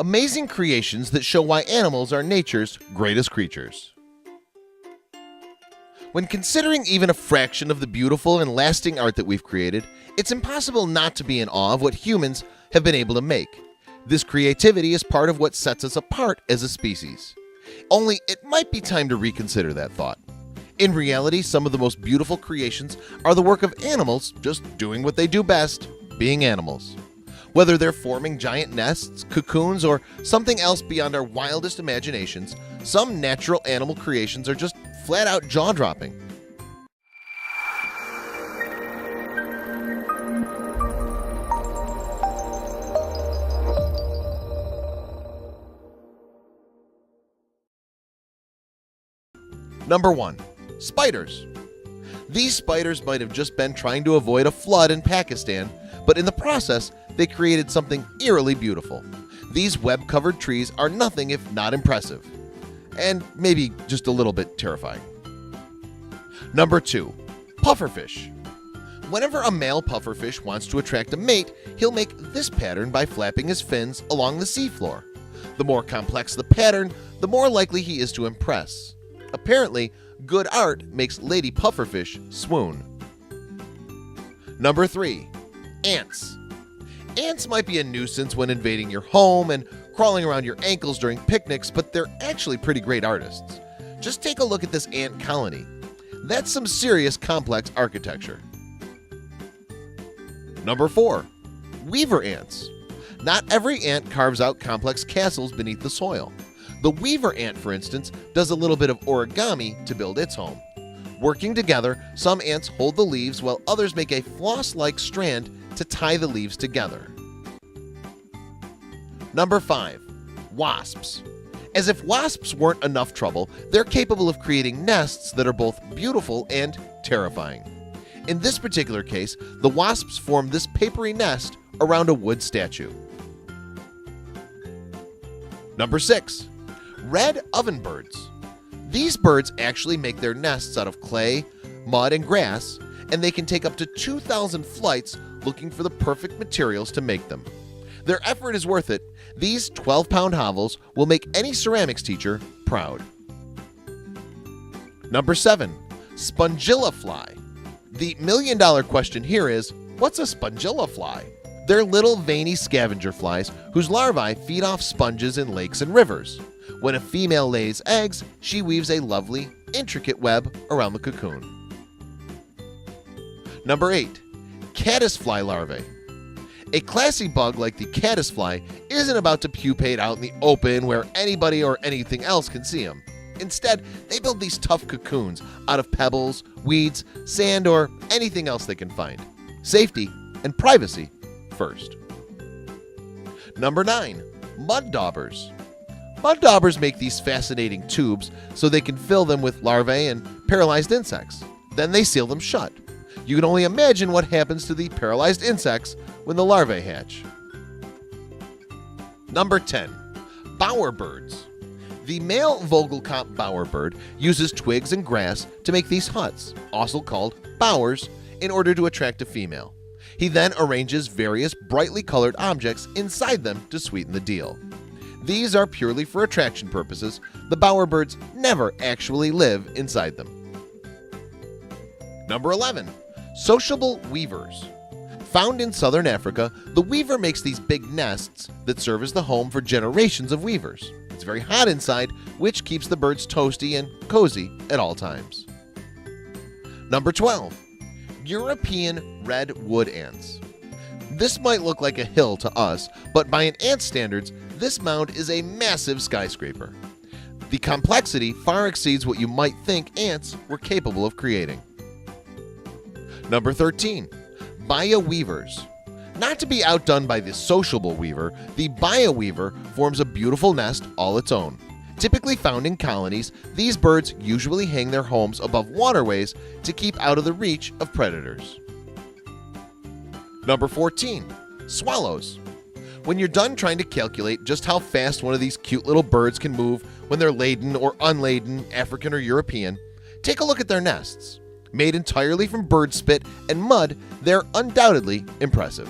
Amazing creations that show why animals are nature's greatest creatures. When considering even a fraction of the beautiful and lasting art that we've created, it's impossible not to be in awe of what humans have been able to make. This creativity is part of what sets us apart as a species. Only it might be time to reconsider that thought. In reality, some of the most beautiful creations are the work of animals just doing what they do best, being animals. Whether they're forming giant nests, cocoons, or something else beyond our wildest imaginations, some natural animal creations are just flat out jaw-dropping. Number 1. Spiders. These spiders might have just been trying to avoid a flood in Pakistan, but in the process, they created something eerily beautiful. These web-covered trees are nothing if not impressive, and maybe just a little bit terrifying. Number 2. Pufferfish. Whenever a male pufferfish wants to attract a mate, he'll make this pattern by flapping his fins along the seafloor. The more complex the pattern, the more likely he is to impress. Apparently, good art makes Lady Pufferfish swoon. Number 3. Ants. Ants might be a nuisance when invading your home and crawling around your ankles during picnics, but they're actually pretty great artists. Just take a look at this ant colony. That's some serious complex architecture. Number 4. Weaver ants. Not every ant carves out complex castles beneath the soil. The weaver ant, for instance, does a little bit of origami to build its home. Working together, some ants hold the leaves while others make a floss-like strand to tie the leaves together. Number 5. Wasps. As if wasps weren't enough trouble, they're capable of creating nests that are both beautiful and terrifying. In this particular case, the wasps form this papery nest around a wood statue. Number 6. Red ovenbirds. These birds actually make their nests out of clay, mud, and grass, and they can take up to 2,000 flights looking for the perfect materials to make them. Their effort is worth it. These 12-pound hovels will make any ceramics teacher proud. Number 7. Spongilla fly. The million-dollar question here is, what's a spongilla fly? They're little veiny scavenger flies whose larvae feed off sponges in lakes and rivers. When a female lays eggs, she weaves a lovely, intricate web around the cocoon. Number 8. Caddisfly larvae. A classy bug like the caddisfly isn't about to pupate out in the open where anybody or anything else can see them. Instead, they build these tough cocoons out of pebbles, weeds, sand, or anything else they can find. Safety and privacy first. Number 9. Mud daubers. Mud daubers make these fascinating tubes so they can fill them with larvae and paralyzed insects. Then they seal them shut. You can only imagine what happens to the paralyzed insects when the larvae hatch. Number 10. Bowerbirds. The male Vogelkop bowerbird uses twigs and grass to make these huts, also called bowers, in order to attract a female. He then arranges various brightly colored objects inside them to sweeten the deal. These are purely for attraction purposes. The bowerbirds never actually live inside them. Number 11. Sociable weavers. Found in southern Africa, the weaver makes these big nests that serve as the home for generations of weavers. It's very hot inside, which keeps the birds toasty and cozy at all times. Number 12. European redwood ants. This might look like a hill to us, but by an ant standards, this mound is a massive skyscraper. The complexity far exceeds what you might think ants were capable of creating. Number 13. Bioweavers. Not to be outdone by the sociable weaver, the bioweaver forms a beautiful nest all its own. Typically found in colonies, these birds usually hang their homes above waterways to keep out of the reach of predators. Number 14. Swallows. When you're done trying to calculate just how fast one of these cute little birds can move when they're laden or unladen, African or European, take a look at their nests. Made entirely from bird spit and mud, they're undoubtedly impressive.